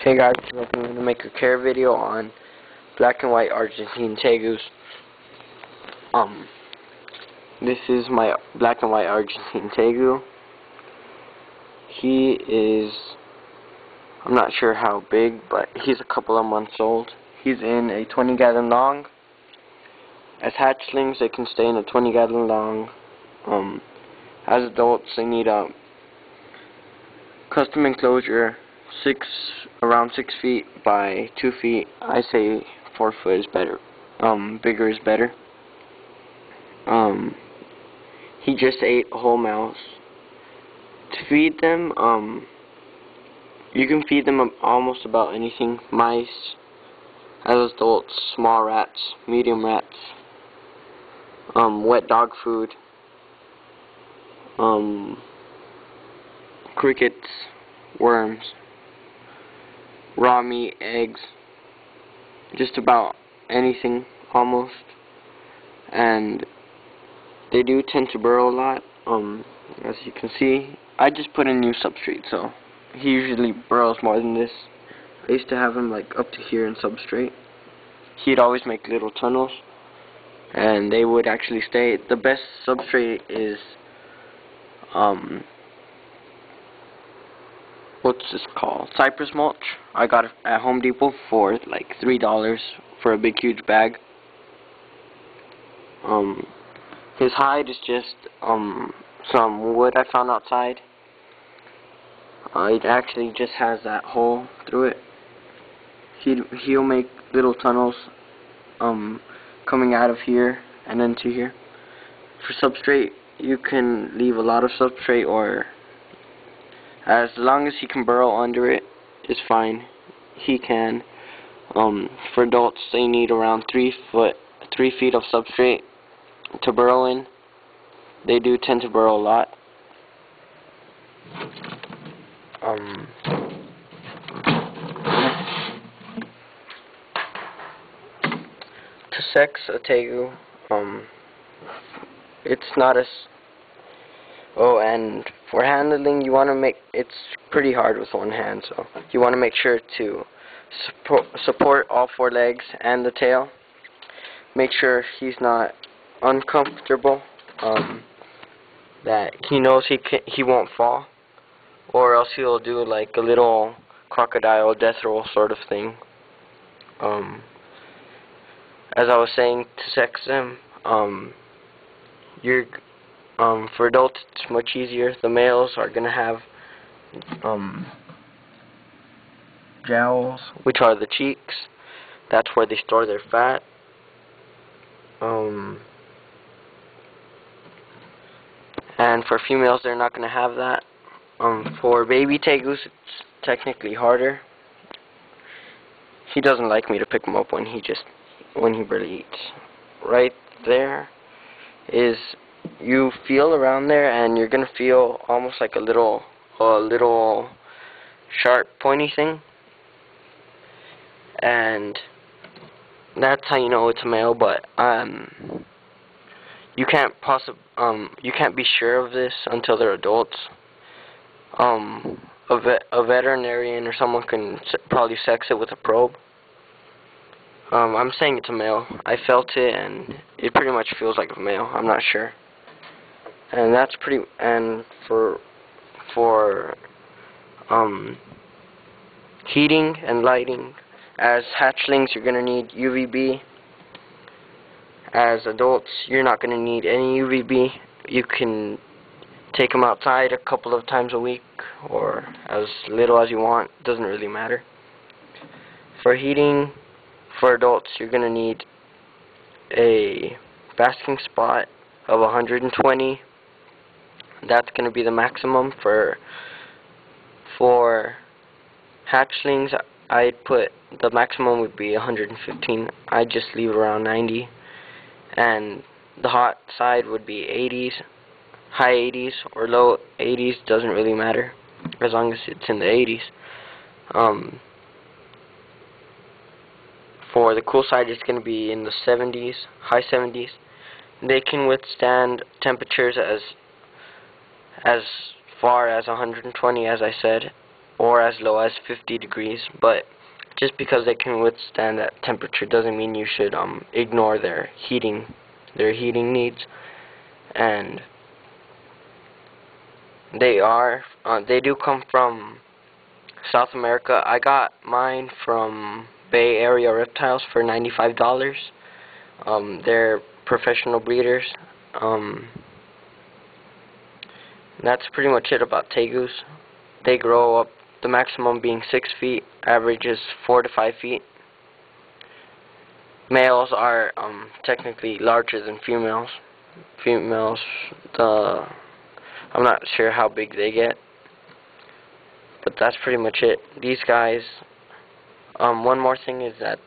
Hey guys, I'm going to make a care video on black and white Argentine tegus. This is my black and white Argentine tegu. He is, I'm not sure how big, but he's a couple of months old. He's in a 20-gallon long. As hatchlings, they can stay in a 20-gallon long. As adults, they need a custom enclosure, around 6 feet by 2 feet. I say 4 foot is better. Bigger is better. He just ate a whole mouse. To feed them, you can feed them almost about anything. Mice, as adults, small rats, medium rats, wet dog food, crickets, worms, raw meat, eggs, just about anything almost. And they do tend to burrow a lot. As you can see, I just put in new substrate, so he usually burrows more than this. I used to have him like up to here in substrate. He'd always make little tunnels, and they would actually stay. The best substrate is what's this called? Cypress mulch. I got it at Home Depot for like $3 for a big huge bag. His hide is just some wood I found outside. It actually just has that hole through it. He'll make little tunnels coming out of here and into here. For substrate, you can leave a lot of substrate, or as long as he can burrow under it is fine. He can. For adults, they need around 3 feet of substrate to burrow in. They do tend to burrow a lot. To sex a tegu, it's not as and for handling, you want to make it's pretty hard with one hand, so you want to make sure to support all 4 legs and the tail. Make sure he's not uncomfortable, that he knows he won't fall, or else he'll do like a little crocodile death roll sort of thing. As I was saying, to sex them, for adults it's much easier. The males are gonna have jowls, which are the cheeks. That's where they store their fat. And for females, they're not going to have that. For baby tegus, it's technically harder. He doesn't like me to pick him up when he barely eats. Right there is, you feel around there, and you're going to feel almost like a little sharp, pointy thing. And that's how you know it's a male, but you can't be sure of this until they're adults. A veterinarian or someone can probably sex it with a probe. I'm saying it's a male. I felt it, and it pretty much feels like a male. I'm not sure. And that's pretty. And for heating and lighting, as hatchlings, you're gonna need UVB. As adults, you're not going to need any UVB. You can take them outside a couple of times a week, or as little as you want. Doesn't really matter. For heating, for adults, you're going to need a basking spot of 120. That's going to be the maximum. For hatchlings, I'd put the maximum would be 115. I'd just leave it around 90. And the hot side would be 80s, high 80s or low 80s, doesn't really matter, as long as it's in the 80s. For the cool side, it's going to be in the 70s, high 70s. They can withstand temperatures as far as 120, as I said. or as low as 50 degrees, but just because they can withstand that temperature doesn't mean you should ignore their heating needs. And they do come from South America. I got mine from Bay Area Reptiles for $95. They're professional breeders. That's pretty much it about tegus. They grow up, the maximum being 6 feet, average is 4 to 5 feet. Males are technically larger than females. Females, I'm not sure how big they get, but that's pretty much it. These guys, one more thing is that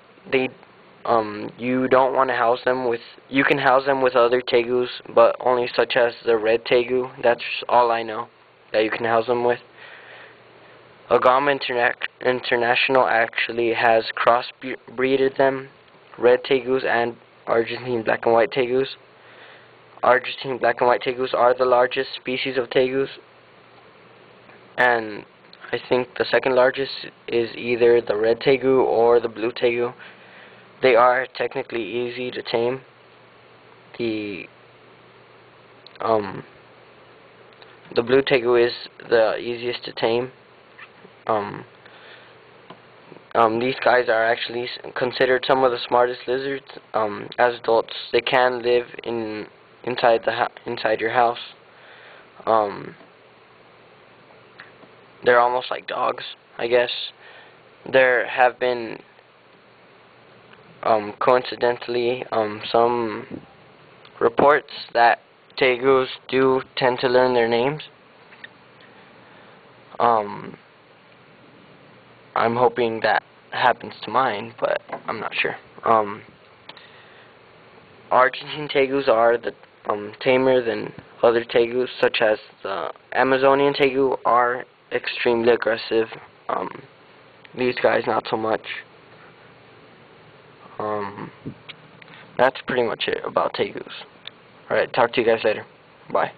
you don't want to house them with, you can house them with other tegus, but only such as the red tegu. That's all I know that you can house them with. Agama International actually has crossbreeded them, red tegus and Argentine black and white tegus. Argentine black and white tegus are the largest species of tegus, and I think the second largest is either the red tegu or the blue tegu. They are technically easy to tame. The blue tegu is the easiest to tame. These guys are actually considered some of the smartest lizards. As adults, they can live inside your house. They're almost like dogs, I guess. There have been coincidentally some reports that tegus do tend to learn their names. I'm hoping that happens to mine, but I'm not sure. Argentine tegus are tamer than other tegus, such as the Amazonian tegu are extremely aggressive. These guys not so much. That's pretty much it about tegus. Alright, talk to you guys later. Bye.